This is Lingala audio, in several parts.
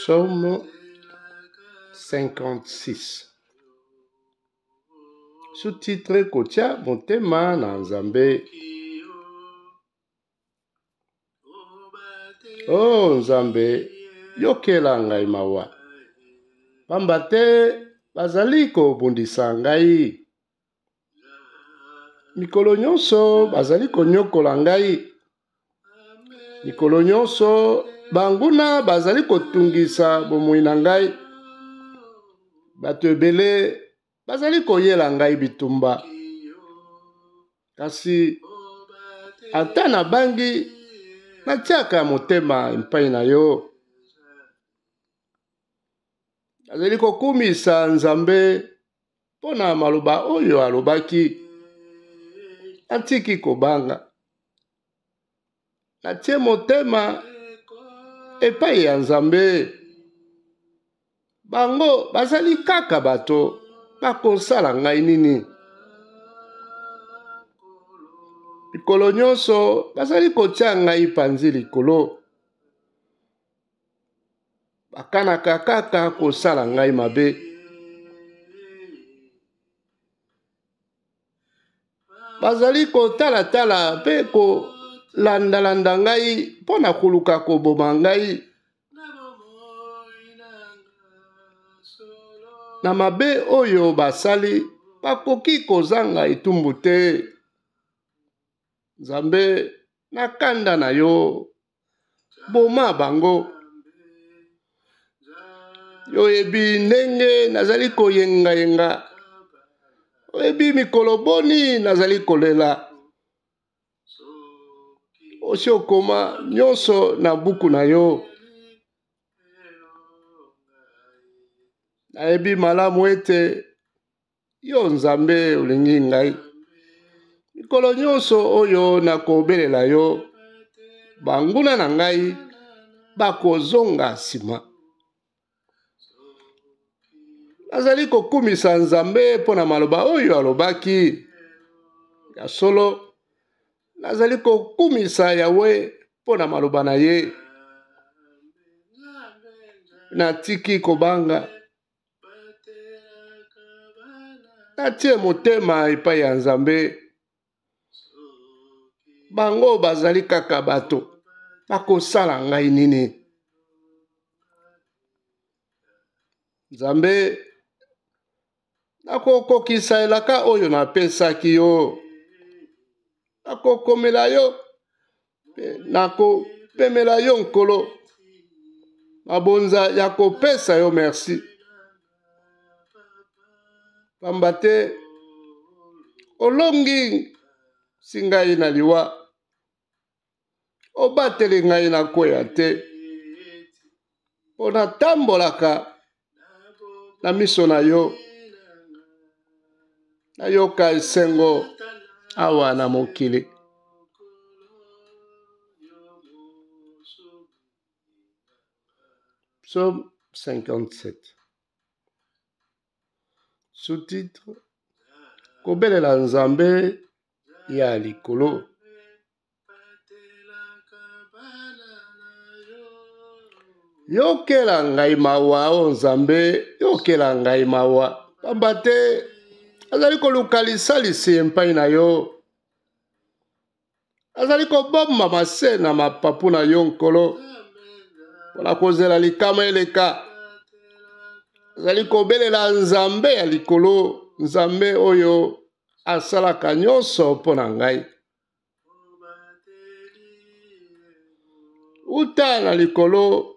Psaume 56. Sous-titre Kotia Motema na Nzambe. Oh Nzambe, yokela ngai mawa. Pamba te bazali kobundisa ngai. Mikolo nyonso bazali konyokola ngai. Mikolo nyonso banguna bazali kotungisa bomoi na ngai. Bato ebele bazali koyela ngai bitumba. Kasi ata na bangi natiaka motema epai na yo. Azali kokumisa Nzambe pona maloba oyo alobaki. Atiki kobanga. Natie motema epai ya Nzambe. Bango bazali kaka bato bakosala ngai nini. Mikolo nyonso bazali kotia ngai panzi likolo. Bakanaka kaka kosala ngai mabe. Bazali kotala pe kolanda ngai pona koluka koboma ngai. Na mabe oyo basali bakoki kozanga etumbu te. Nzambe na kanda na yo boma bango. Yo ebi ndenge nazali koyenga. Oyebi mikolo boni nazali kolela. Osi okoma nyonso na buku na yo. Nayebi malamu ete yo Nzambe olingi ngai. Mikolo nyonso oyo nakobelela yo, banguna na ngai bakozonga nsima. Nazali kokumisa Nzambe pona maloba oyo alobaki. Ya solo, nazali kokumisa Yawe pona maloba na ye. Natiki kobanga. Natie motema epai ya Nzambe. Bango bazali kaka bato bakosala ngai nini. Nzambe nakokokisa elaka oyo napesaki yo. Nakokomela yo. Nakopemela yo nkolo. Mabonza ya kopesa yo merci. Pamba te olongi singai na liwa. Obateli ngai na kweya te. Pona tambolaka na miso na yo. Nayoka esengo awa na mokili. Psaume 57. Sous-titre Kobelela Nzambe ya likolo. Yokela ngai mawa o Nzambe, yokela ngai mawa. Pamba te azali koluka lisalisi epai na yo. Azali kobomba mase na mapapu na yo nkolo. Pona kozela likama eleka. Azali kobelela Nzambe ya likolo. Nzambe oyo asalaka nyonso pona ngai. Uta na likolo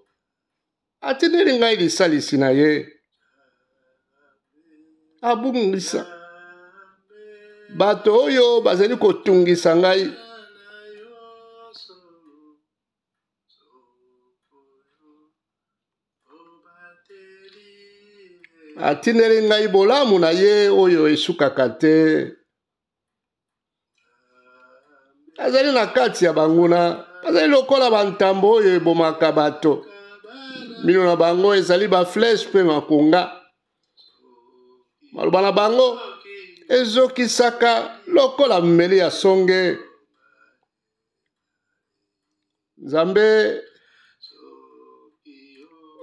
atindeli ngai lisalisi na ye. Abungisa bato oyo bazali kotungisa ngai. Atindeli ngai bolamu na ye oyo esukaka te. Azali na kati ya banguna. Azali lokola bantambo oyo ebomaka bato. Mino na bango ezali ba flèche pe makunga. Maloba na bango ezokisaka lokola mmeli ya songe. Nzambe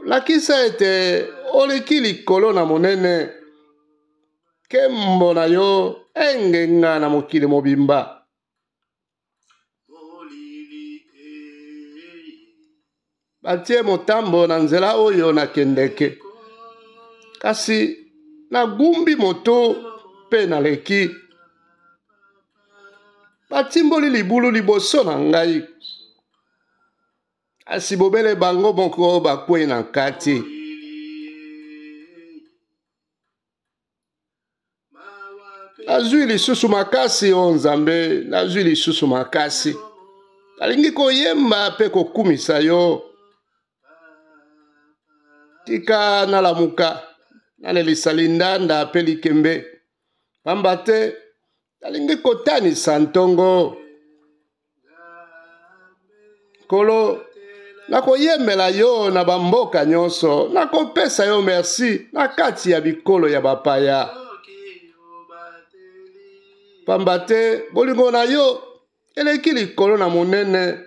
lakisa ete oleki likolo na monene nkembo na yo engenga na mokili mobimba. Batie motambo na nzela oyo nakendeke, kasi nagumbi moto pe naleki. Batimboli libulu liboso na ngai, asi bobele bango moko bakwei na kati. Nazwi lisusu makasi o Nzambe, nazwi lisusu makasi. Nalingi koyemba pe kokumisa yo. Tika nalamuka, nalelisa lindanda pe likembe. Pamba te, nalingi kotanisa ntongo. Kolo, nakoyembela yo na bamboka nyonso, nakopesa yo merci na kati ya bikolo ya bapaya. Pamba te, bolingo na yo eleki likolo na monene.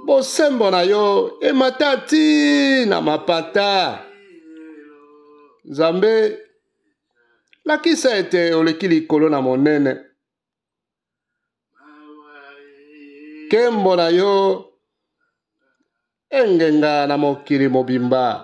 Bosembo na yo ematati na mapata. Nzambe, lakisa ete oleki likolo na monene. Nkembo na yo engenga na mokili mobimba.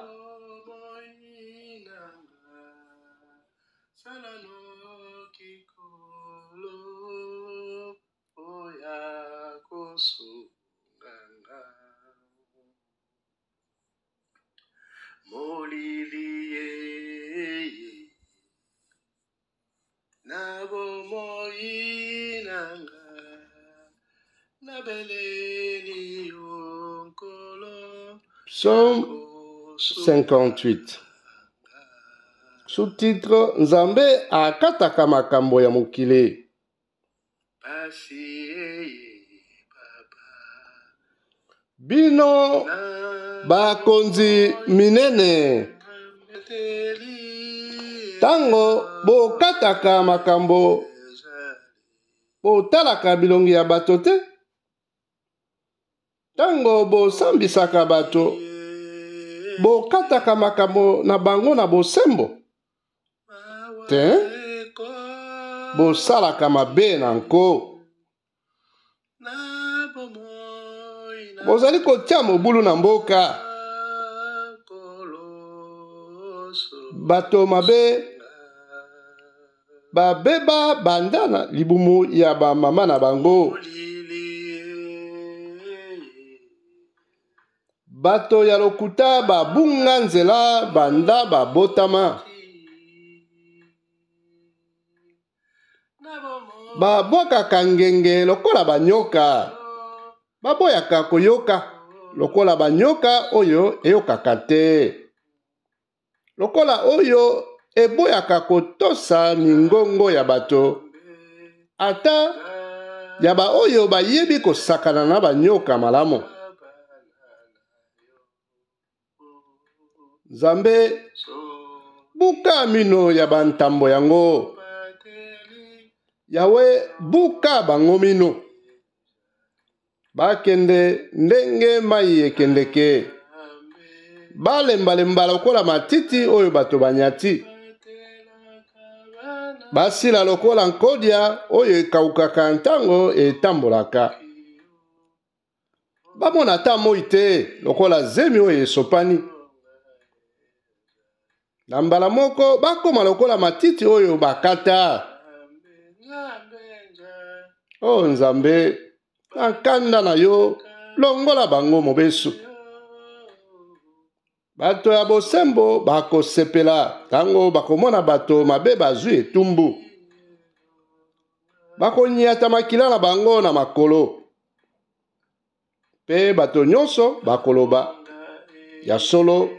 Psaume 58. Sous-titre Nzambe akataka makambo ya mokili. Bino bakonzi minene, tango bokataka makambo botalaka bilongi ya bato te, tango bosambisaka bato bokataka makambo na bango na bosembo te, bosalaka mabe na nko. Bozali kotia mobulu na mboka. Bato mabe babeba bandana libumu ya ba mama na bango. Bato ya lokuta babunga nzela banda babotama. Babwakaka ngenge lokola banyoka. Baboyaka koyoka lokola banyoka oyo eyokaka te. Lokola oyo eboyaka kotosa mingongo ya bato. Ata yaba oyo bayebi kosakana na banyoka malamu. Nzambe buka mino ya bantambo yango. Yawe buka bango mino. Bakende ndenge mai ekendeke. Balembalemba lokola matiti oyo bato banyati. Basila lokola nkodia oyo ekaukaka ntango etambolaka. Bamona ta moi te lokola zemi oyo esopani. Na mbala moko bakoma lokola matiti oyo bakata. Oh Nzambe, na nkanda na yo longola bango mobesu. Bato ya bosembo bakosepela tango bakomona bato mabe bazwi etumbu. Bakonyata makila na bango na makolo. Pe bato nyonso bakoloba. Ya solo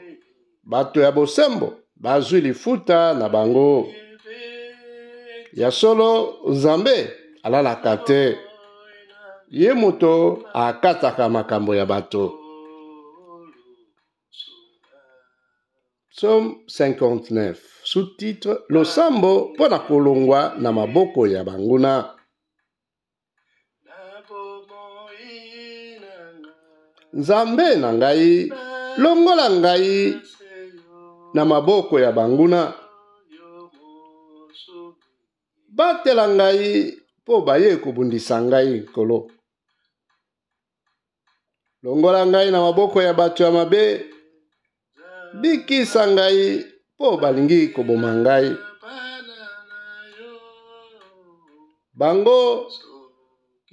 bato ya bosembo bazwi lifuta na bango. Ya solo Nzambe alalaka te. Ye moto akataka makambo ya bato. Psaume 59. Sous-titre Losambo pona kolongwa na maboko ya banguna. Nzambe na ngai longola ngai na maboko ya banguna, batela ngai po baye kobundisa ngai Nkolo. Longola ngai na maboko ya bato ya mabe, bikisa ngai po balingi koboma ngai. Bango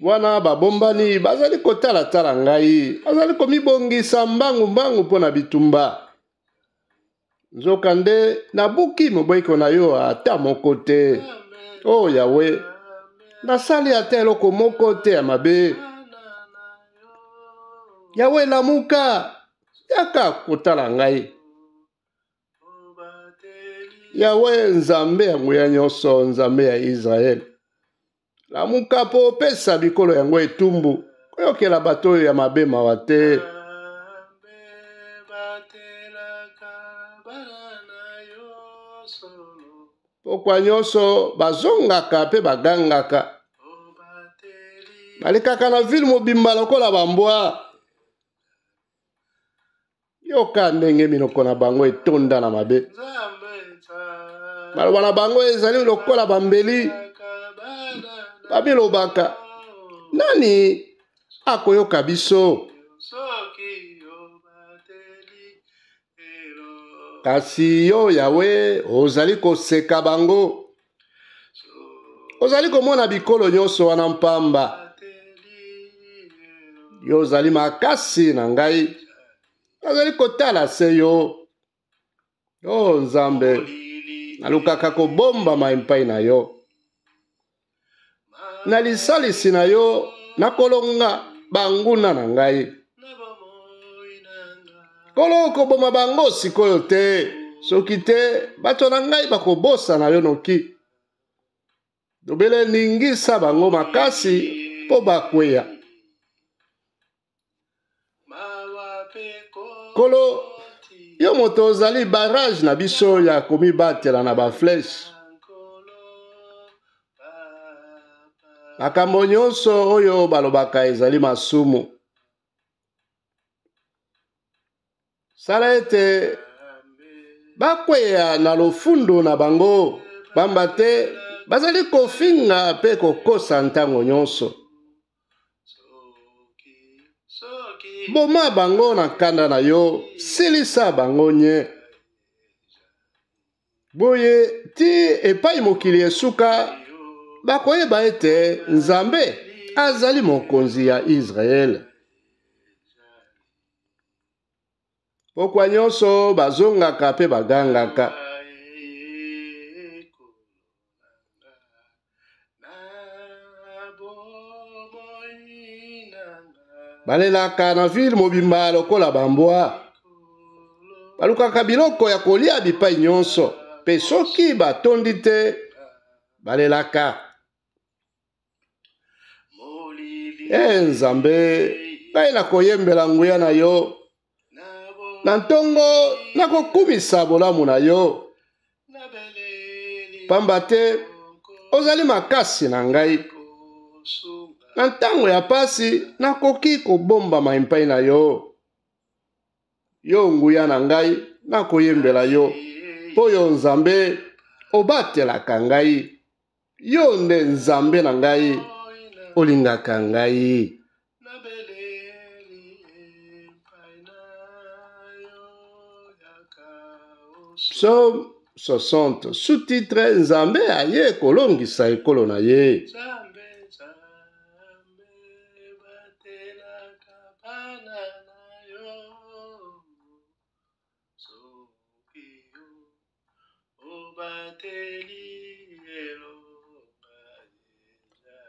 wana babombani bazali kotala ngai, bazali komibongisa mbangu mpo na bitumba. Nzokande nabuki mobeko na yo ata moko te. Oh Yawe, nasali ata eloko moko te ya mabe. Yawe lamuka, yaka kotala ngai. Yawe Nzambe ya nguya nyonso, Nzambe ya Israel, lamuka po pesa bikolo yango etumbu, koyokela bato oyo ya mabe mawa te. Pokwa nyonso bazongaka pe bagangaka, balikaka na ville mobimba lokola bambwa. Yoka ndenge minoko na bango etonda na mabe. Maloba na bango ezali lokola bambeli. Babilobaka, nani akoyoka biso? Kasi yo Yawe ozali koseka bango. Ozali komona bikolo nyonso wana mpamba. Yo ozali makasi na ngai. Ozali kotala se yo. Oh Nzambe, nalukaka kobomba epai na yo. Na lisalisi na yo nakolonga banguna na ngai. Kolo koboma bango sikoyo te. Soki te bato na ngai bakobosa na yo noki. Dobele ningisa bango makasi po bakweya. Kolo, yo moto ozali barrage na biso ya komibatela na ba flèche. Makambo nyonso oyo balobaka ezali masumu. Sala ete bakweya na lofundo na bango, pamba te bazali kofinga pe kokosa ntango nyonso. Boma bango na kanda na yo, silisa bango nye. Boye ti epai mokili esuka, bakoyeba ete Nzambe azali mokonzi ya Israel. Pokwa nyonso bazongaka pe bagangaka. Balelaka na ville mobimba lokola bambwa. Balukaka biloko ya kolia bipai nyonso. Pe soki batondi te, balelaka. Nzambe, ngai nakoyembela nguya na yo. Na ntongo nakokumisa bolamu na yo. Pamba te ozali makasi na ngai. Na ntango ya pasi nakoki kobomba epai na yo. Yo nguya na ngai nakoyembela yo. Po yo Nzambe obatelaka ngai. Yo nde Nzambe na ngai olingaka ngai. Psaume 60, sous-titre Nzambe aye kolongisa ekolo na ye.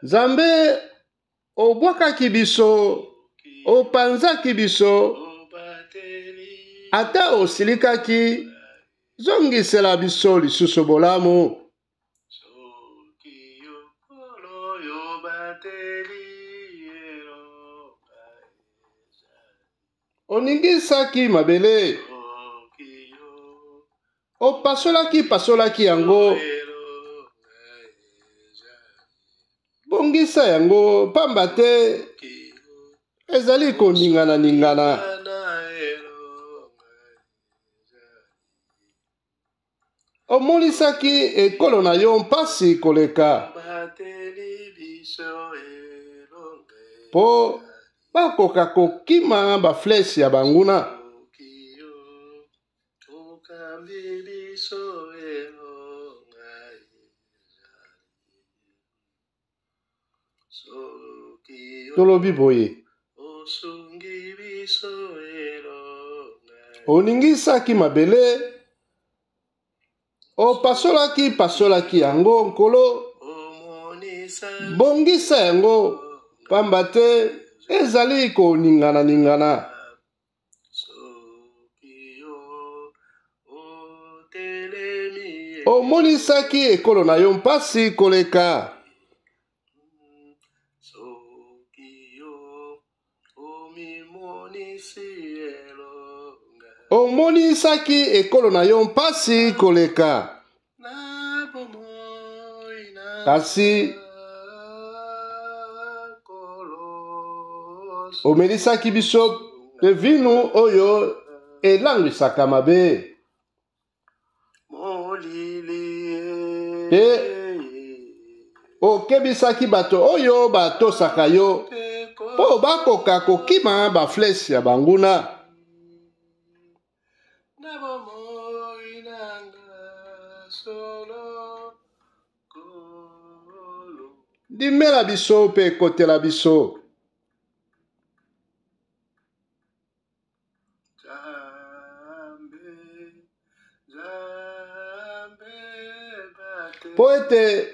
Nzambe obwakaki biso, opanzaki biso, ata osilikaki, zongisela biso lisusu bolamu. Oningisaki mabele, opasolaki yango, bongisa yango, pamba te ezali koningana. omonisaki ekolo na yo mpasi koleka po bakoka kokima bafleshi ya banguna. Tolobi boye oningisaki mabele opasolaki yango nkolo bongisa yango pamba te ezali koningana. Omonisaki ekolo na yo mpasi koleka omonisaki ekolo na yo mpasi koleka kasi omelisaki biso pe vino oyo elangwisaka mabe pe okebisaki bato oyo batosaka yo po bakoka kokima bafleshi ya banguna. Dimela biso pe kotela biso. Po ete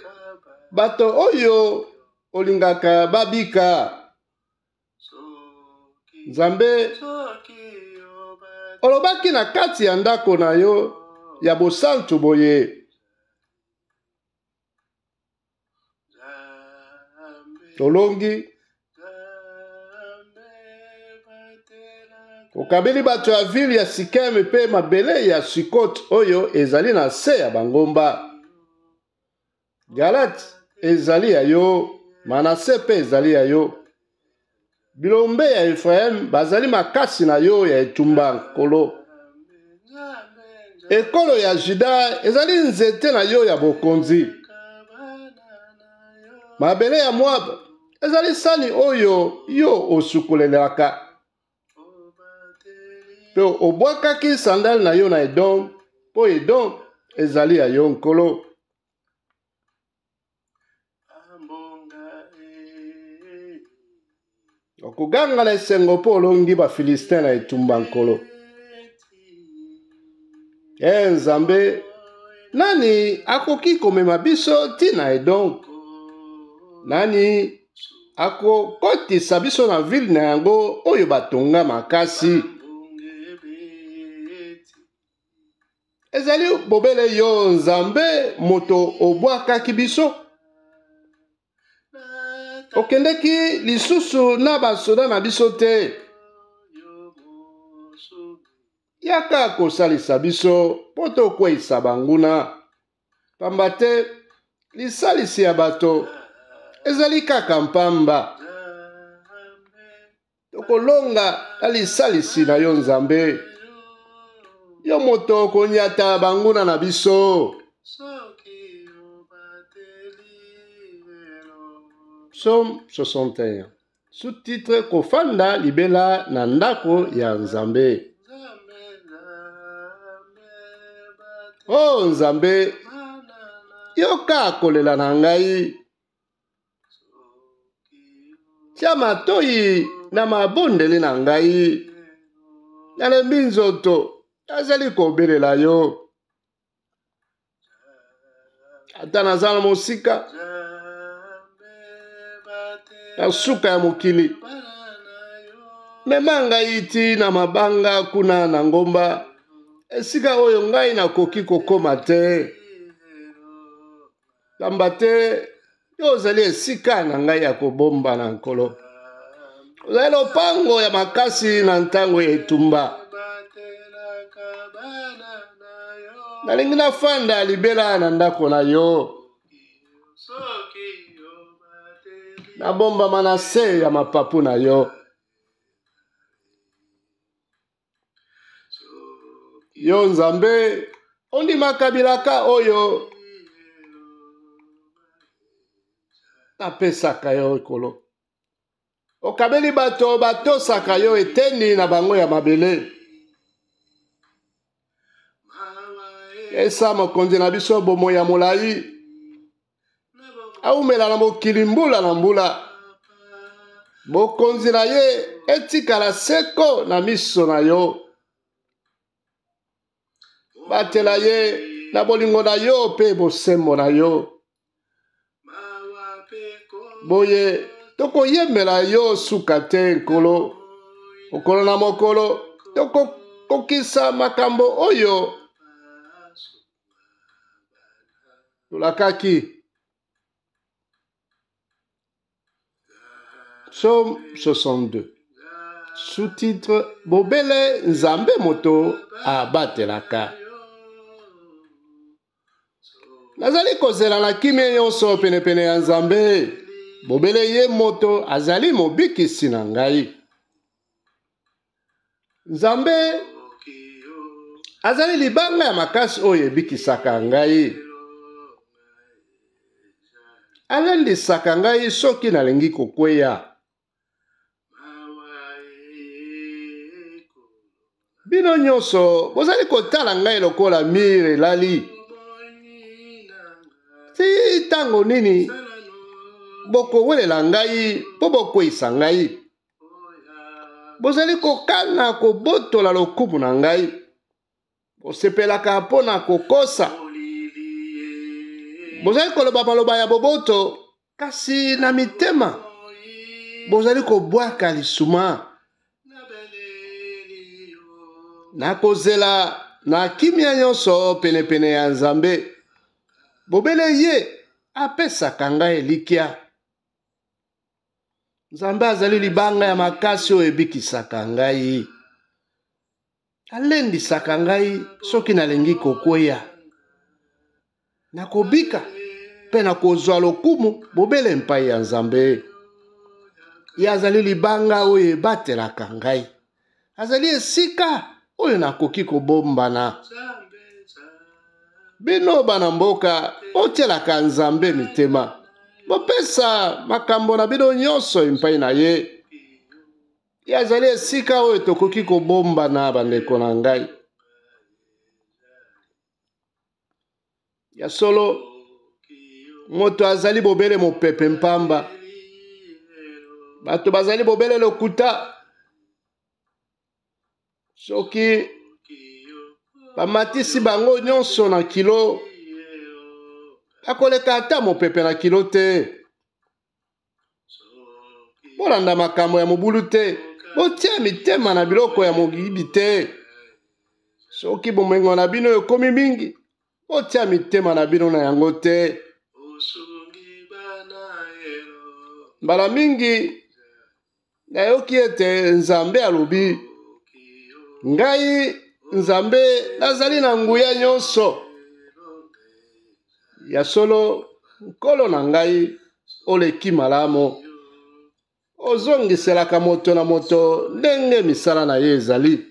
bato oyo olingaka babika Nzambe olobaki na kati ya ndako na yo ya bosantu boye tolongi okabeli bato ya ville ya Sikem pe mabele ya Sukot oyo ezali na se ya bangomba. Galate ezali ya yo, Manase pe ezali ya yo. Bilombe ya Ephraim bazali makasi na yo ya etumba nkolo. Ekolo ya Juda ezali nzete na yo ya bokonzi. Mabele ya Moab ezali sani oyo yo osukolelaka. Pe obwakaki sandal na yo na Edom, po Edom ezali ya yo nkolo. Okuganga na esengo po olongi ba Filistin na etumba nkolo. Nzambe, nani akoki komema biso tina Edom? Nani akokotisa biso na ville na yango oyo batonga makasi? Ezali bobele yo Nzambe moto obwakaki biso. Okendeki lisusu na basoda na biso te. Yaka kosalisa biso po tokweyisa banguna. Pamba te lisalisi ya bato ezali kaka mpamba. Tokolonga na lisalisi na yo Nzambe. Yo moto konyata banguna na biso. Psaume 61. Sous-titre Kofanda libela na ndako ya Nzambe. Oh Nzambe, yoka kolela na ngai. Tia matoi na mabondeli na ngai. Nalembi nzoto azali kobelela yo. Ata nazala mosika na suka ya mokili. Mema ngai iti na mabanga kuna na ngomba. Esika oyo ngai nakoki kokoma te. Pamba te yo ozali esika na ngai ya kobomba na nkolo. Ozali lopango ya makasi na ntango ya etumba. Nalingi nafanda libela na ndako na yo. Nabombama na se ya mapapu na yo. Yo Nzambe ondimaka bilaka oyo napesaka yo ekolo. Okabeli bato batosaka yo eteni na bango ya mabele. Esa mokonzi na biso bomoi ya molai. Aumela na mokili mbula na mbula. Bokonzi na ye etikala seko na miso na yo. Batela ye na bolingo na yo pe bosembo na yo. Boye toko yemela yo suka te nkolo. Okolo na mokolo toko kokisa makambo oyo tulakaki. Psaume 62. Sous-titre Bobele Nzambe moto abatelaka. Nazali kozela na kimia nyonso penepene ya Nzambe. Bobele ye moto azali mobikisi na ngai. Nzambe azali libanga ya makasi oyo ebikisaka ngai. Alendisaka ngai soki nalengi kokweya. Bino nyonso bozali kotala ngai lokola mire elali. Ti tango nini bokowelela ngai po bokweyisa ngai. Bozali kokana kobotola lokumu na ngai. Bosepelaka mpona kokosa. Bozali koloba maloba ya boboto kasi na mitema bozali kobwaka lisuma. Nakozela na kimia nyonso penepene ya Nzambe. Bobele ye apesaka ngai elikya. Nzambe azali libanga ya makasi oyo ebikisaka ngai. Alendisaka ngai soki nalengi kokweya. Nakobika pe nakozwa lokumu bobele mpai ya Nzambe. Ye azali libanga oyo ebatelaka ngai. Azali esika oyo nakoki kobombana. Bino bana mboka otielaka Nzambe mitema. Bopesa makambo na bino nyonso mpai na ye. Ye azali esika oyo tokoki kobombana bandeko na ngai. Ya solo moto azali bobele mopepe mpamba. Bato bazali bobele lokuta. Soki bamatisi bango nyonso na kilo. Bakoleka ata mopepe na kilo te. Bolanda makambo ya mobulu te. Botia mitema na biloko ya moyibi te. Soki bomengo na bino ekomi mingi. Botia mitema na bino na yango te. Mbala mingi nayoki ete Nzambe alobi ngai Nzambe nazali na nguya nyonso. Ya solo nkolo na ngai oleki malamu. Ozongiselaka moto na moto ndenge misala na ye ezali.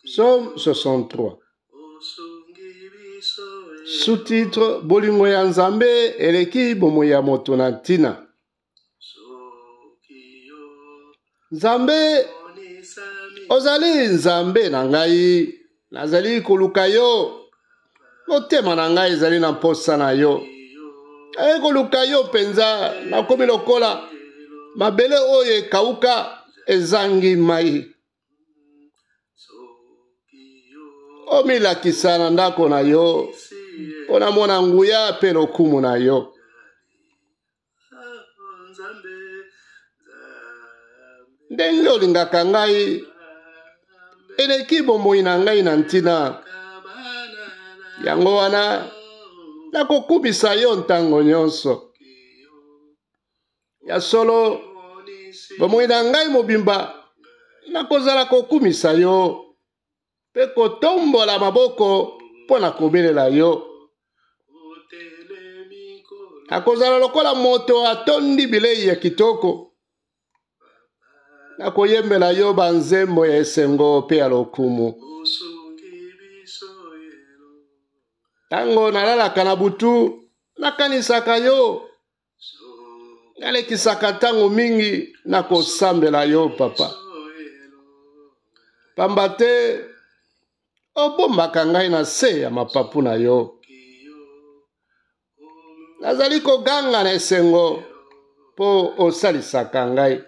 Psaume 63. Sous-titre Bolingo ya Nzambe eleki bomoi ya moto na ntina. Nzambe ozali Nzambe na ngai. Nazali koluka yo. Motema na ngai ezali na mposa na yo. Koluka yo penza nakomi lokola mabele oyo ekauka ezangi mai. Omilakisa na ndako na yo mpona mona nguya pe lokumu na yo. Ndenge olingaka ngai eleki bomoi na ngai na ntina. Yango wana nakokumisa yo ntango nyonso. Ya solo bomoi na ngai mobimba nakozala kokumisa yo pe kotombola maboko mpona kobelela yo. Nakozala lokola moto atondi bilei ya kitoko. nakoyembela yo banzembo ya esengo pe ya lokumu. Tango nalalaka na butu nakanisaka yo, nalekisaka tango mingi nakosambela yo papa. Pamba te obombaka ngai na se ya mapapu na yo. Nazali koganga na esengo po osalisaka ngai.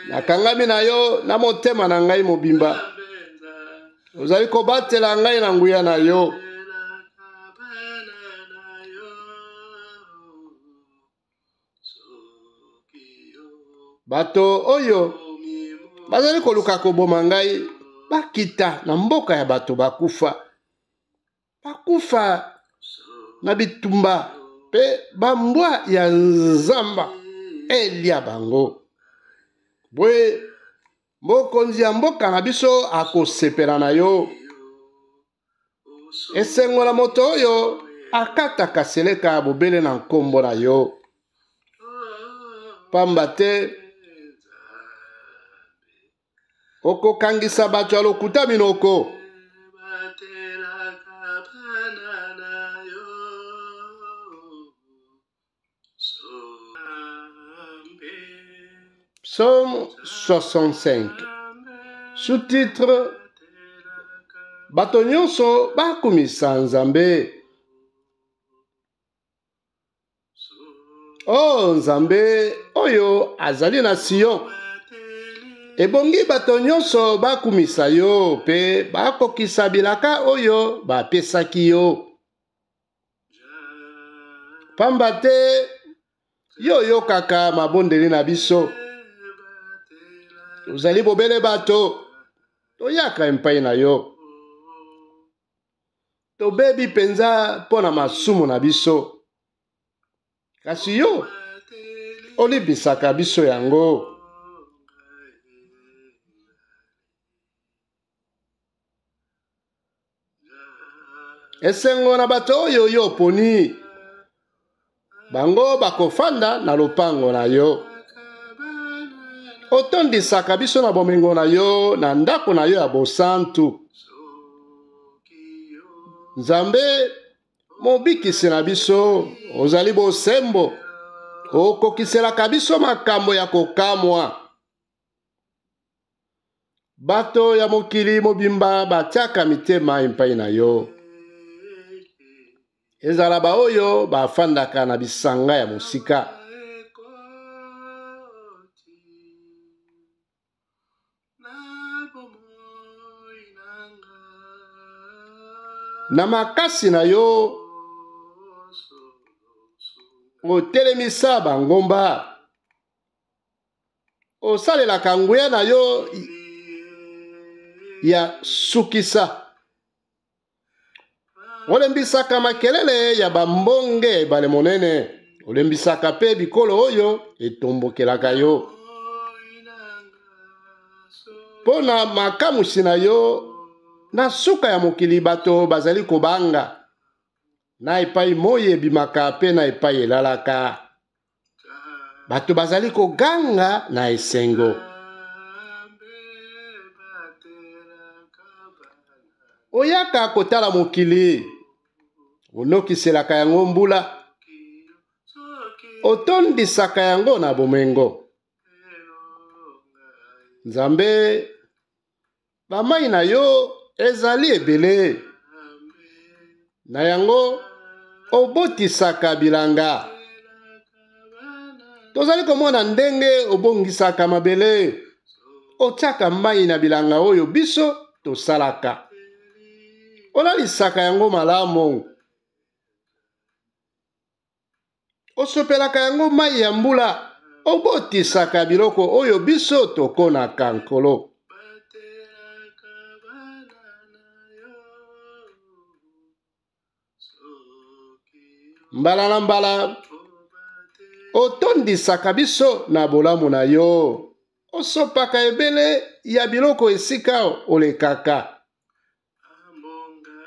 Nakangami na yo na motema na ngai mobimba. Ozali kobatela ngai na nguya na yo. Bato oyo bazali koluka koboma ngai bakita na mboka ya bato bakufa. Bakufa na bitumba pe bambwa ya nzamba elia bango. Bwe mokonzi ya mboka na biso akosepela na yo. Esengo na moto oyo akataka seleka ya bobele na nkombo na yo. Pamba te okokangisa bato ya lokuta minoko. Psaume 65. Sous-titre: bato nyonso bakumisa Nzambe. Oh Nzambe oyo azali na Sion, ebongi bato nyonso bakumisa yo pe bakokisa bilaka oyo bapesaki yo. Pamba te yo yokaka mabondeli na biso. Ozali bobele bato, toyaka epai na yo. Tobebi penza pona masumu na biso. Kasi yo olibisaka biso yango. Esengo na bato oyo yo poni, bango bakofanda na lopango na yo. Otondisaka biso na bomengo na yo na ndako na yo ya bosantu. Nzambe mobikisi na biso, ozali bosembo, okokiselaka biso makambo ya kokamwa. Bato ya mokili mobimba batiaka mitema epai na yo. Ezala ba oyo bafandaka na bisanga ya mosika. Na makasi na yo otelemisa bangomba. Osalelaka nguya na yo ya sukisa. Olembisaka makelele ya bambonge ebale monene. Olembisaka pe bikolo oyo etombokelaka yo. Pona makamusi na yo, na suka ya mokili bato bazali kobanga. Na epai moye ebimaka pe na epai elalaka. Bato bazali koganga na esengo. Oyaka kotala mokili, onokiselaka yango mbula. Otondisaka yango na bomengo. Nzambe, bamai na yo ezali ebele. Na yango obotisaka bilanga. Tozali komona ndenge obongisaka mabele. Otiaka mai na bilanga oyo biso tosalaka. Olalisaka yango malamu. Osopelaka yango mai ya mbula. Obotisaka biloko oyo biso tokonaka nkolo. Mbala na mbala otondisaka biso na bolamu na yo. Osopaka ebele ya biloko esika olekaka.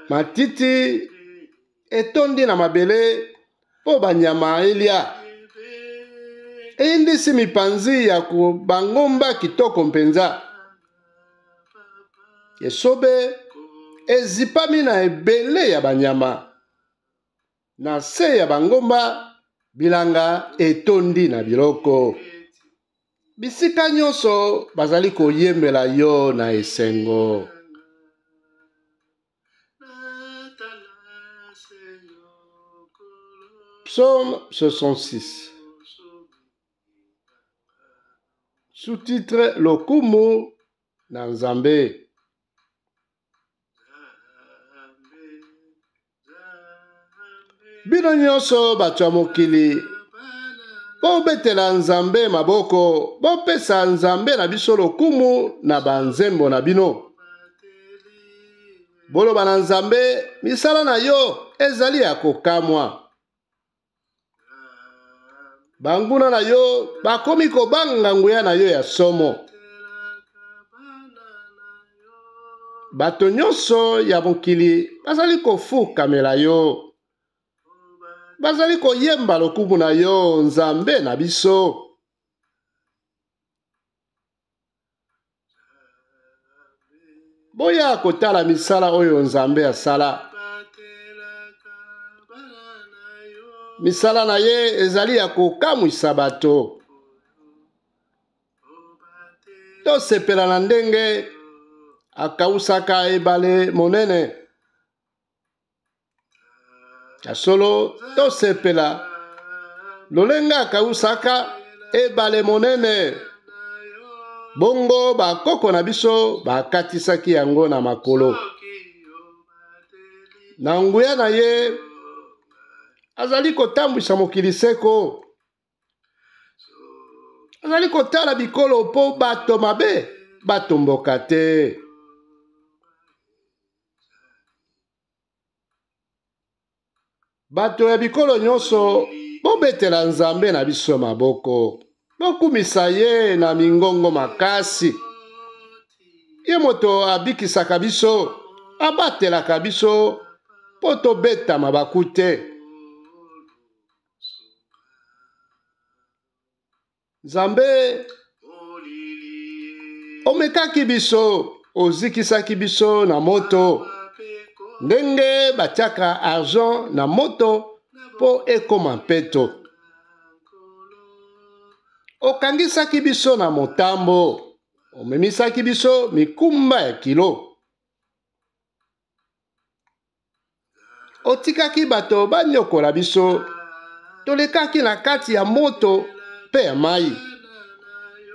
Matiti etondi na mabele po banyama elia. eyindisi mipanzi ya bangomba kitoko mpenza. Esobe ezipami na ebele ya banyama. Na se ya bangomba bilanga etondi na biloko. Bisika nyonso bazali koyembela yo na esengo. Psaume 66. Sous-titre Lokumu na Nzambe. Bino nyonso bato ya mokili, bobetela Nzambe maboko, bopesa Nzambe na biso lokumu na banzembo na bino. Boloba na Nzambe, misala na yo ezali ya kokamwa. Banguna na yo bakomi kobanga nguya na yo ya somo. Bato nyonso ya mokili bazali kofukamela yo. Bazali koyemba lokumu na yo Nzambe na biso. Boya kotala misala oyo Nzambe asala. Misala na ye ezali ya kokamwisa bato. Tosepela na ndenge akausaka ebale monene. Kasolo tosepela lolenga akausaka ebale monene. Bongo bakoko na biso bakatisaki yango na makolo. Na nguya na ye azali kotambwisa mokili seko. Azali kotala bikolo po bato mabe batomboka te. Bato ya bikolo nyonso bobetela Nzambe na biso maboko. Bokumisa ye na mingongo makasi. Ye moto abikisaka biso, abatelaka biso, po tobeta mabaku te. Nzambe omekaki biso, ozikisaki biso na moto. Ndenge batiaka argent na moto po ekoma mpeto. Okangisaki biso na motambo. Omemisaki biso mikumba ya kilo. Otikaki bato banyokola biso. Tolekaki na kati ya moto pe ya mai.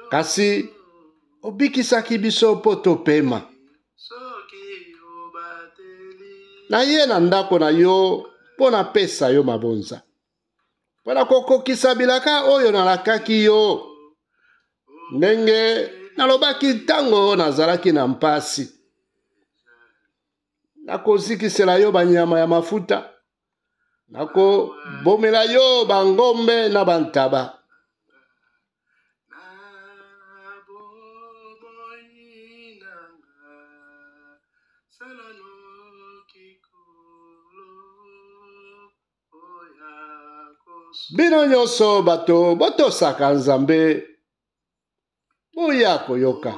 Kasi obikisaki biso po topema. Na ye na ndako na yo po na pesa yo mabonza. Po na kokokisa bilaka oyo nalakaki yo. Ndenge nalobaki tango nazalaki na mpasi. Nakozikisela yo banyama ya mafuta. Nakobomela yo bangombe na bantaba. Bino nyonso bato botosaka Nzambe. Boya koyoka.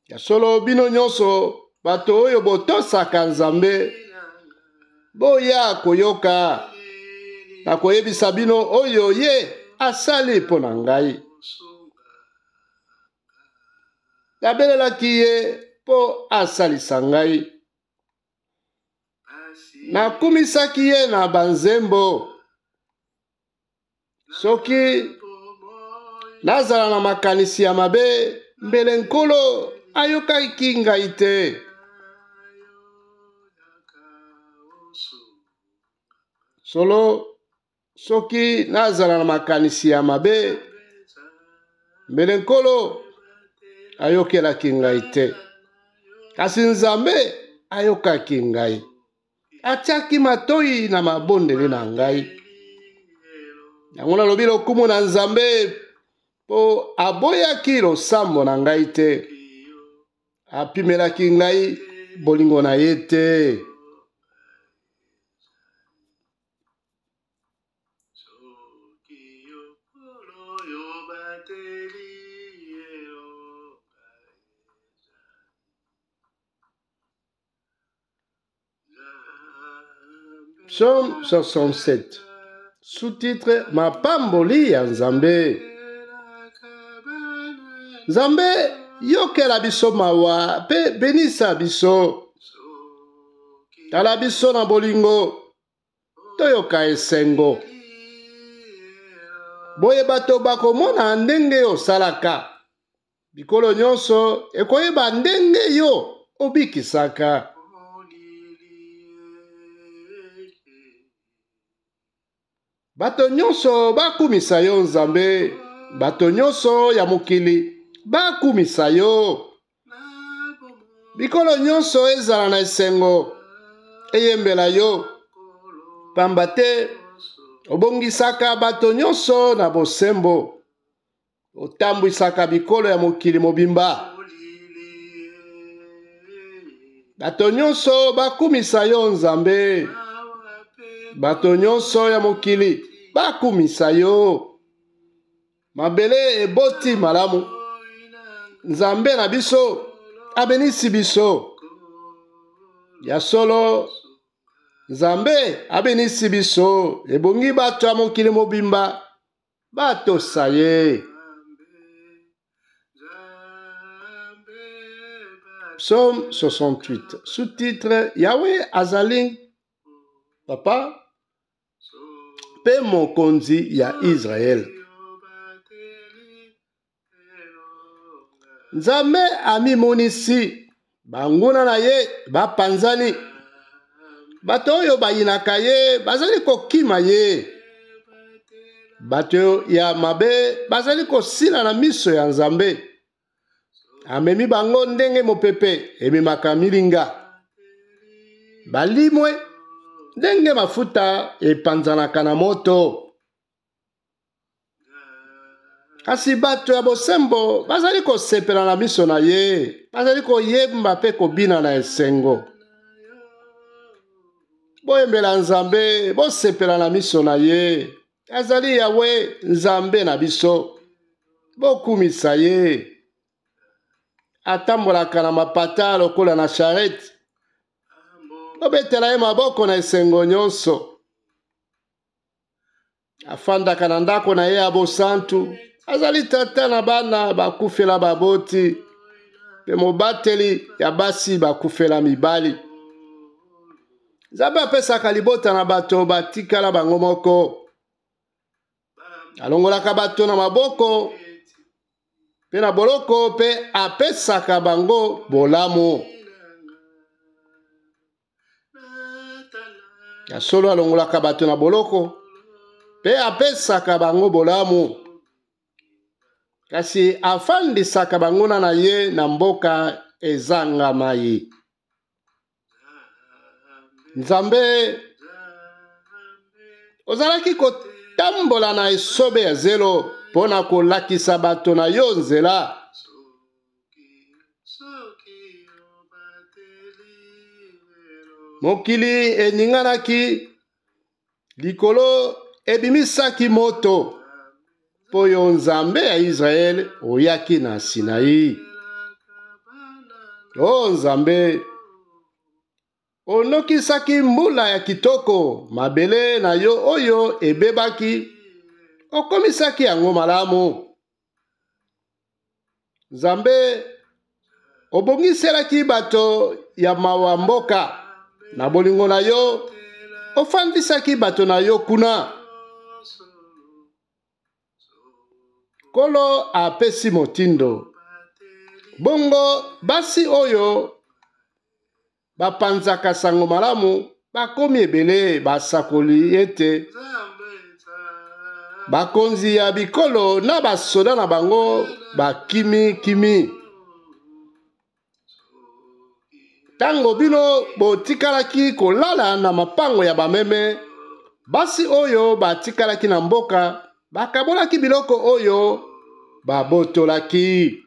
Ya solo bino nyonso bato oyo botosaka Nzambe. Boya koyoka. Nakoyebisa bino oyo ye asali mpo na ngai. Nabelelaki ye mpo asalisa ngai. Nakumisaki ye na banzembo. Soki nazala na makanisi ya mabe, mbele Nkolo ayokaki ngai te. Solo soki nazala na makanisi ya mabe, mbele Nkolo ayokelaki ngai te. Kasi Nzambe ayokaki ngai. Atiaki matoi na mabondeli na ngai. Yango nalobi lokumu na Nzambe po aboyaki losambo na ngai te. Apimelaki ngai bolingo na ye te. Psaume 67. Sous-titre Mapamboli ya Nzambe. Nzambe yokela biso mawa pe benisa biso. Tala biso na bolingo toyoka esengo. Boye bato bakomona ndenge osalaka. Bikolo nyonso ekoyeba ndenge yo obikisaka. Bato nyonso bakumisa yo Nzambe. Bato nyonso ya mokili bakumisa yo. Bikolo nyonso ezala na esengo eyembela yo. Pamba te obongisaka bato nyonso na bosembo. Otambwisaka bikolo ya mokili mobimba. Bato nyonso bakumisa yo Nzambe. Bato nyonso ya mokili bakumisa yo. Mabele eboti malamu. Nzambe na biso abenisi biso. Ya solo Nzambe abenisi biso. Ebongi bato ya mokili mobimba batosa ye. Psaume 68. Sous-titre Yahweh azali papa pe mokonzi ya Israel. Nzambe amimonisi banguna na ye bapanzani. Bato oyo bayinaka ye bazali kokima ye. Bato ya mabe bazali kosila na miso ya Nzambe. Amemi bango ndenge mopepe ememaka milinga. Balimwe ndenge mafuta epanzanaka na moto. Kasi bato ya bosembo bazali kosepela na miso na ye. Bazali koyemba pe kobina na esengo. Boyembela Nzambe, bosepela na miso na ye. Azali Yahweh Nzambe na biso. Bokumisa ye. Atambolaka na mapata lokola na charrette. Obetela ye maboko na esengo nyonso. Afandaka na ndako na ye ya bosantu. Azali tata na bana bakufela baboti. Pe mobateli ya basi bakufela mibali. Nzambe apesaka libota na bato batikala bango moko. Alongolaka bato na maboko. Pe na boloko pe apesaka bango bolamu. Ya solo alongolaka bato na boloko. Pe apesaka bango bolamu. Kasi afandisaka banguna na ye na mboka ezanga mai. Nzambe ozalaki kotambola na esobe ya zelo pona kolakisa bato na yo nzela. Mokili eninganaki, likolo ebimisaki moto. Po yo Nzambe ya Israel oyaki na Sinai. O Nzambe, onokisaki mbula ya kitoko, mabele na yo oyo ebebaki, okomisaki yango malamu. Nzambe, obongiselaki bato ya mawa mboka, na bolingo na yo, ofandisaki bato na yo kuna. Kolo apesi motindo. Bongo basi oyo bapanzaka sango malamu bakomi ebele basakoli ete bakonzi ya bikolo na basoda na bango bakimi. Tango bino botikalaki kolala na mapango ya bameme, basi oyo batikalaki na mboka bakabolaki biloko oyo babotolaki.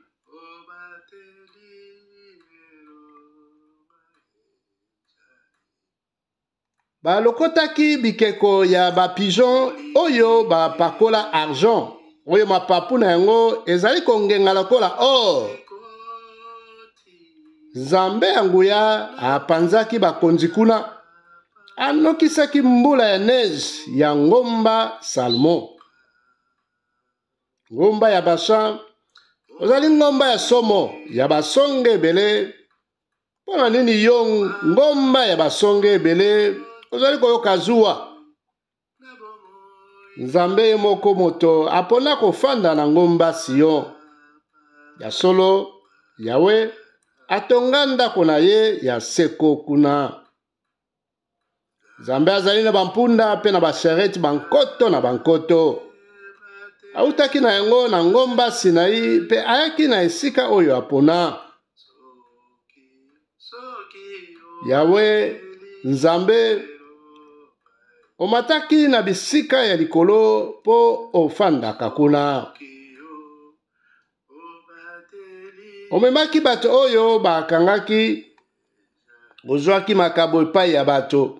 Balokotaki bikeko ya bapigeon oyo bapakola argent. Oyo mapapu na yango ezali kongenga lokola or. Nzambe ya nguya apanzaki bakonzi kuna. anokisaki mbula ya neige ya ngomba Salmon. Ngomba ya Bashan ozali ngomba ya somo ya basonge ebele. Pona nini yo ngomba ya basonge ebele ozali koyoka zuwa? Nzambe ye moko moto apona kofanda na ngomba Sion. Ya solo Yawe atonga ndako na ye ya seko kuna. Nzambe azali na bampunda pe na bashareti bankoto na bankoto. Autaki na yango na ngomba Sinai pe ayaki na esika oyo apona. Yawe Nzambe omataki na bisika ya likolo po ofandaka kuna. Omemaki bato oyo bakangaki, ozwaki makabo epai ya bato.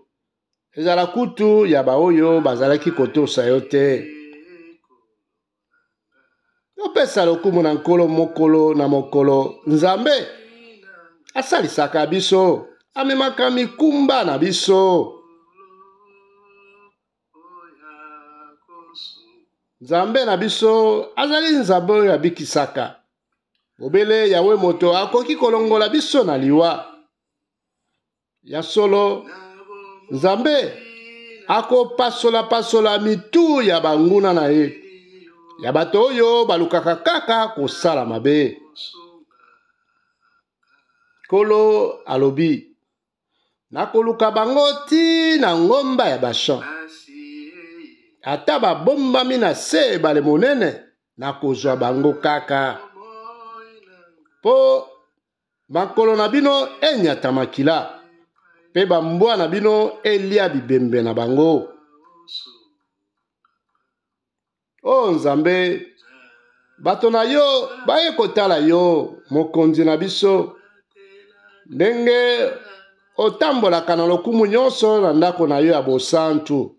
Ezala kutu ya ba oyo bazalaki kotosa yo te. Opesa lokumu na nkolo mokolo na mokolo. Nzambe asalisaka biso, amemaka mikumba na biso. Nzambe na biso azali Nzambe oyo abikisaka. Obele Yawe moto akoki kolongola biso na liwa. Ya solo Nzambe akopasola mitu ya banguna na ye. Ya bato oyo balukaka kaka kosala mabe. Kolo alobi nakoluka bango ti na ngomba ya Bashan. Ata babombami na se ebale monene nakozwa bango kaka. Po makolo na bino enyata makila. Pe bambwa na bino elia bibembe na bango. O Nzambe, bato na yo baye kotala yo, mokonzi na biso. Ndenge otambolaka na lokumu nyonso na ndako na yo ya bosantu.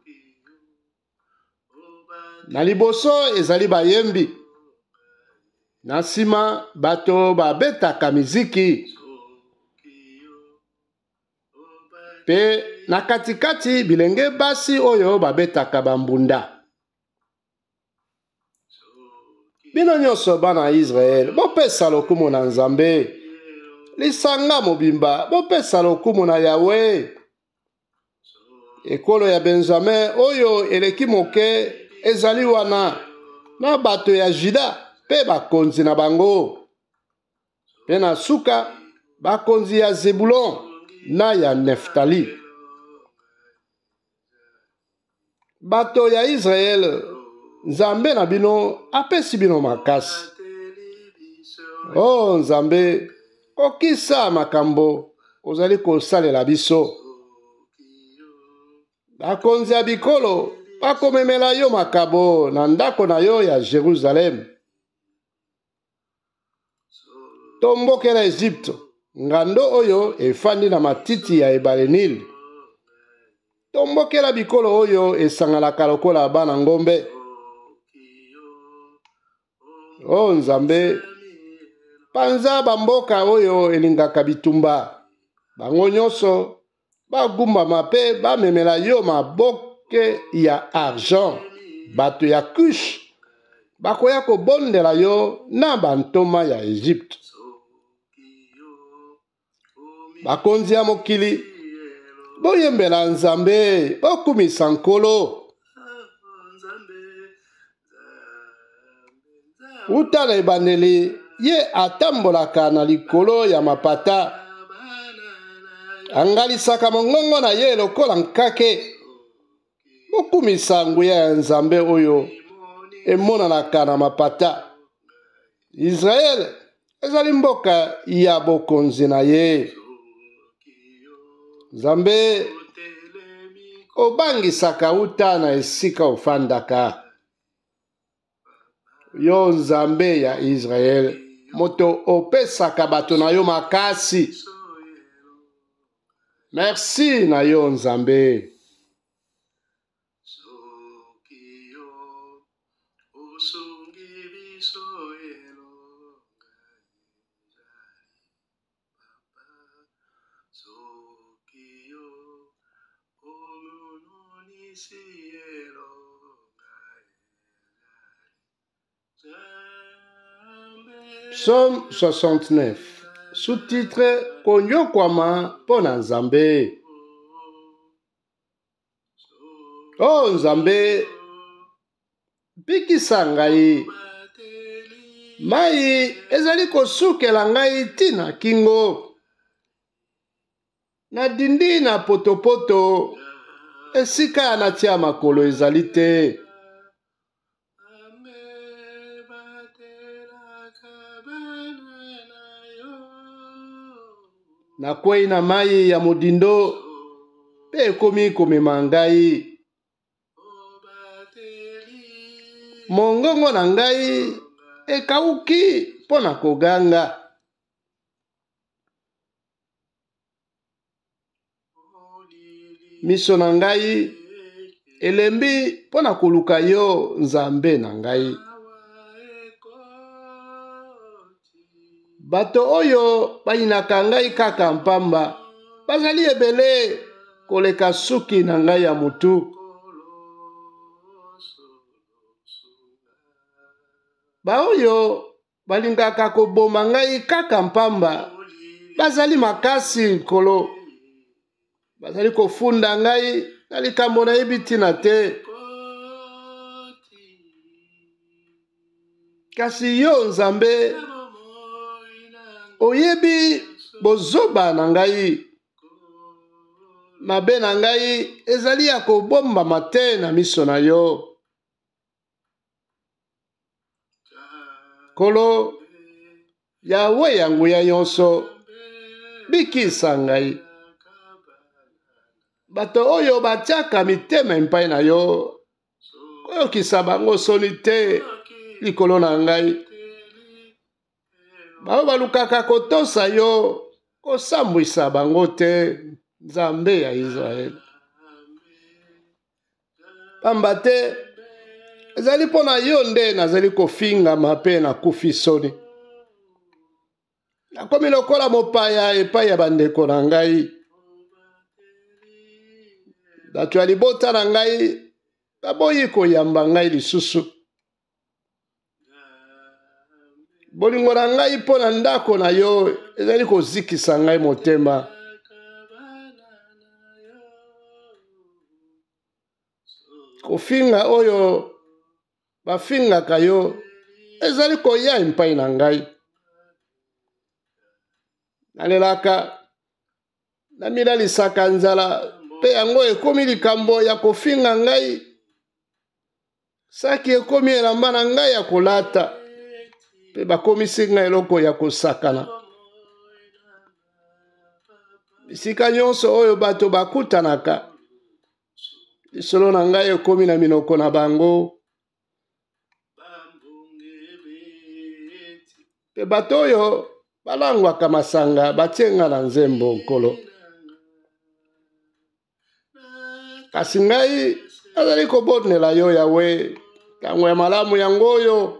Na liboso ezali bayembi. Na nsima bato babetaka miziki. Pe na katikati bilenge basi oyo babetaka bambunda. Bino nyonso bana Israel, bopesa lokumu na Nzambe. Lisanga mobimba, bopesa lokumu na Yawe. Ekolo ya Benjamin oyo eleki moke ezali wana na bato ya Juda pe bakonzi na bango. Pe na suka bakonzi ya Zebulon na ya Neftali. Bato ya Israel, Nzambe na bino apesi bino makasi. Oh Nzambe, kokisa makambo ozali kosalela biso. Bakonzi ya bikolo bakomemela yo makabo na ndako na yo ya Jerusalem. Tombokela Egypte, ngando oyo efandi na matiti ya ebale Nili. Tombokela bikolo oyo esangalaka lokola bana ngombe. O Nzambe, panza bamboka oyo elingaka bitumba. Bango nyonso bagumbama pe bamemela yo maboke ya argent. Bato ya Kush bakoya kobondela yo na bantoma ya Egypte. Bakonzi ya mokili boyembela Nzambe, bokumisa nkolo. Uta na ebandeli ye atambolaka na likolo ya mapata. Angalisaka mongongo na ye lokola nkake. Bokumisa nguya ya Nzambe oyo emonanaka na mapata. Israel ezali mboka ya bokonzi na ye. Nzambe obangisaka uta na esika ofandaka. Yo Nzambe ya Israel, moto opesaka bato na yo makasi. Merci na yo Nzambe. Psaume 69. Sous-titre Konyokwama pona Nzambe. Oh Nzambe, bikisa ngai. Mai ezali kosukela ngai tina kingo. Na dindi na potopoto esika natia makolo ezali te. Nakwei na mai ya modindo pe ekomi komema ngai. Mongongo na ngai ekauki pona koganga. Miso na ngai elembi pona koluka yo Nzambe na ngai. Bato oyo bayinaka ngai kaka mpamba bazali ebele koleka suki na ngai ya mutu. Ba oyo balingaka koboma ngai kaka mpamba bazali makasi nkolo. Bazali kofunda ngai na likambo nayebi tina te. Kasi yo Nzambe oyebi bozoba na ngai. Mabe na ngai ezali ya kobomba te na miso na yo. Kolo Yawe ya nguya nyonso bikisa ngai. Bato oyo batiaka mitema epai na yo koyokisa bango soni te likolo na ngai. Bao balukaka kotosa yo kosambwisa bango te Nzambe ya Israel. Pamba te ezali pona yo nde nazali kofingama pe na kufi soni. Nakomi lokola mopaya epai ya bandeko na ngai. Bato ya libota na ngai baboyi koyamba ngai lisusu. Bolingo na ngai pona ndako na yo ezali kozikisa ngai motema. Kofinga oyo bafingaka yo ezali koya epai na ngai. Nalelaka namilalisaka nzala pe yango ekomi likambo ya kofinga ngai. Saki ekomi elamba na ngai ya kolata pe bakomisi ngai eloko ya kosakana. Bisika nyonso oyo bato bakutanaka lisolo na ngai ekomi na minoko na bango. Pe bato oyo balangwaka masanga batienga na nzembo nkolo. Kasi ngai azali kobonela yo Yawe tango ya malamu yango oyo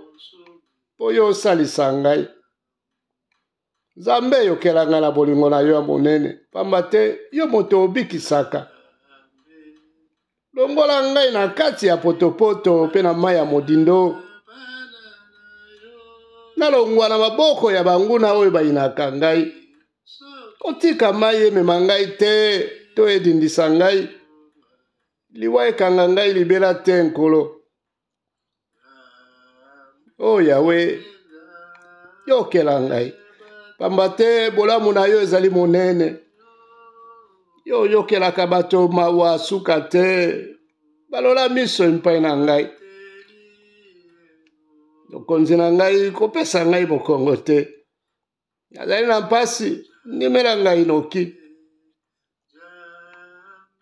po yo osalisa ngai. Nzambe yokela ngai na bolingo na yo ya monene pamba te yo moto obikisaka. Longola ngai na kati ya potopoto pe na mai ya modindo. Nalongwa na maboko ya banguna oyo bayinaka ngai. Kotika mai emema ngai te to edindisa ngai. Liwa ekanga ngai libela te nkolo. O Yawe yokela ngai. Pamba te bolamu na yo ezali monene. Yo yokelaka bato mawa suka te. Balola miso epai na ngai. Okonzi na ngai kopesa ngai bokongo te. Nazali na mpasi ndimela ngai noki.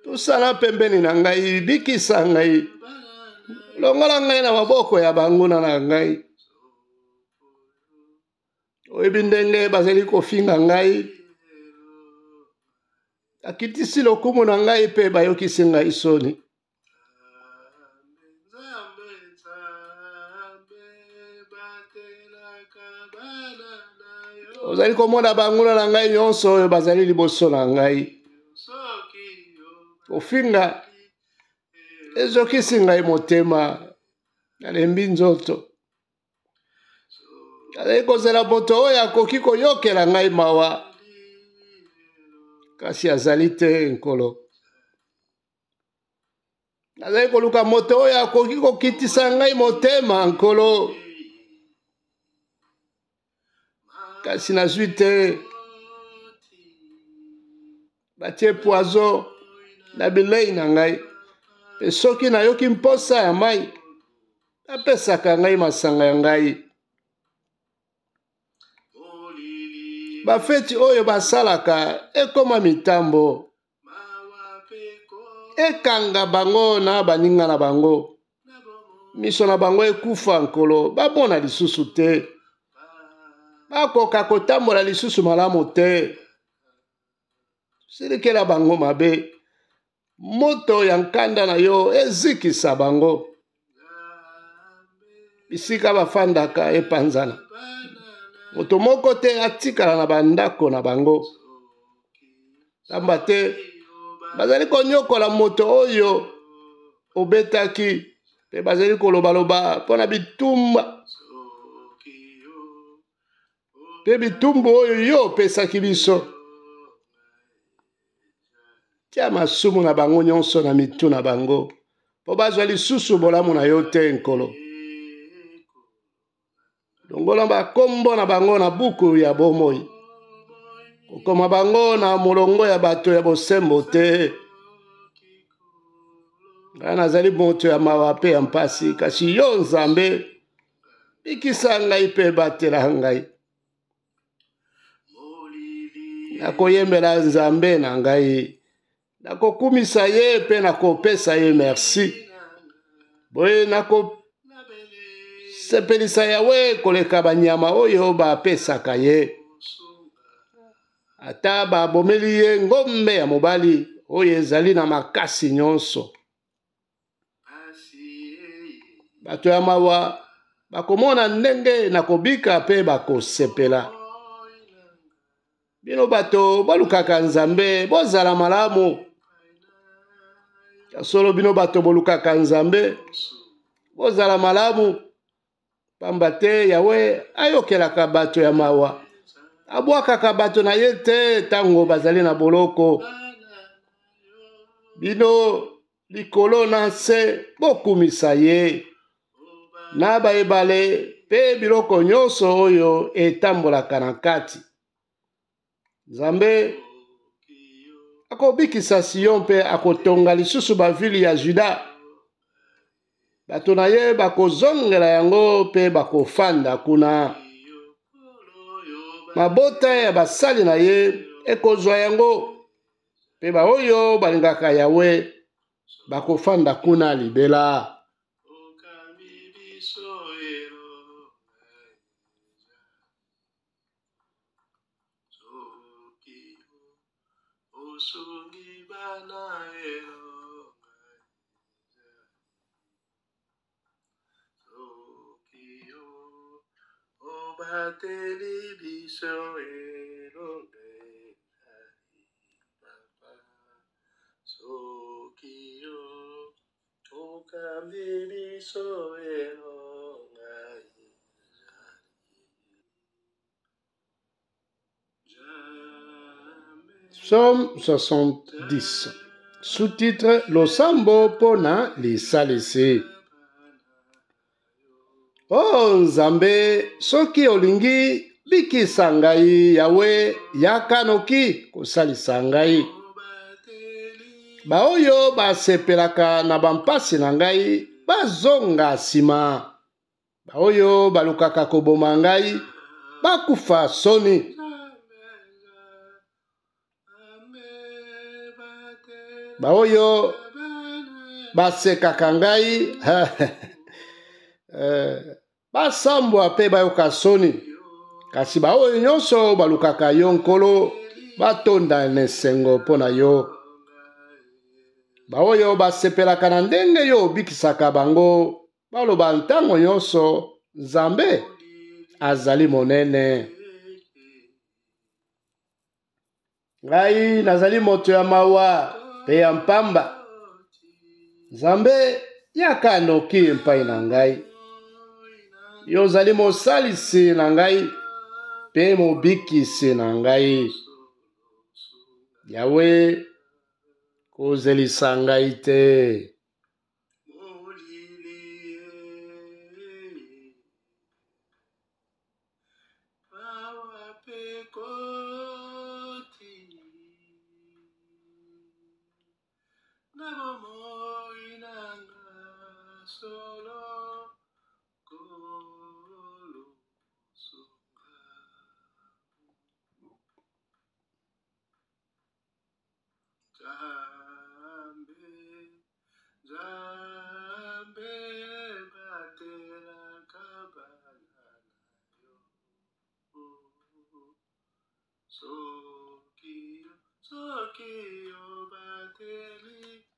Tosala pembeni na ngai bikisa ngai. Longola ngai na maboko ya banguna na ngai. Oyebi ndenge bazali kofinga ngai. Akitisi lokumu na ngai pe bayokisi ngai soni. Ozali komona banguna na ngai nyonso oyo bazali liboso na ngai. Kofinga ezokisi ngai motema nalembi nzoto nazali kozela moto oyo akoki koyokela ngai mawa kasi azali te nkolo nazali koluka moto oyo akoki kokitisa ngai motema nkolo kasi nazwi te batie poison na bilei na ngai pe soki nayoki mposa ya mai apesaka ngai masanga ya ngai bafeti oyo basalaka ekoma mitambo ekanga bango na baninga na bango miso na bango ekufa nkolo babona lisusu te bakoka kotambola lisusu malamu te silikela bango mabe moto ya nkanda na yo ezikisa bango bisika bafandaka epanzana moto moko te atikala na bandako na bango tamba te bazali konyokola moto oyo obetaki pe bazali kolobaloba mpona bitumba pe bitumbu oyo yo opesaki biso tia masumu na bango nyonso na mitu na bango po bazwa lisusu bolamu na yo te nkolo longola bakombo na bango na buku ya bomoi kokoma bango na molongo ya bato ya bosembo te ngai nazali moto ya mawa pe ya mpasi kasi yo nzambe bikisa ngai pe batela ngai nakoyembela nzambe na ngai nakokumisa ye pe nakopesa ye merci boye nakosepelisa yawe koleka banyama oyo bapesaka ye ata babomeli ye ngombe ya mobali oyo ezali na makasi nyonso bato ya mawa bakomona ndenge nakobika pe bakosepela bino bato bolukaka nzambe bozala malamu solo bino bato bolukaka nzambe bozala malamu pamba te yawe ayokelaka bato ya mawa abwakaka bato na ye te tango bazali na boloko bino likolo na se bokumisa ye na baebale pe biloko nyonso oyo etambolaka na kati nzambe akobikisa Sion mpe akotonga lisusu bavili ya Juda bato na ye bakozongela yango mpe bakofanda kuna mabota ya basali na ye ekozwa yango mpe baoyo balingaka yawe bakofanda kuna libela Psaume 70. Sous-titre Losambo pona lisalisi. Oh Nzambe, soki olingi bikisa ngai yawe yakanoki kosalisa ngai. Baoyo basepelaka na bampasi na ngai bazonga nsima. Baoyo balukaka koboma ngai bakufa soni. Baoyo basekaka ngai basambwa pe bayoka soni. Kasi baoyo nyonso balukaka yo nkolo batonda nesengo mpona yo. Baoyo basepelaka na ndenge yo obikisaka bango baloba ntango nyonso Nzambe azali monene. Ngai nazali moto ya mawa pe ya mpamba. Nzambe yaka noki epai na ngai. Yo ozali mosalisi na ngai pe mobikisi na ngai. Yawe kozelisa ngai te. Sokio bateli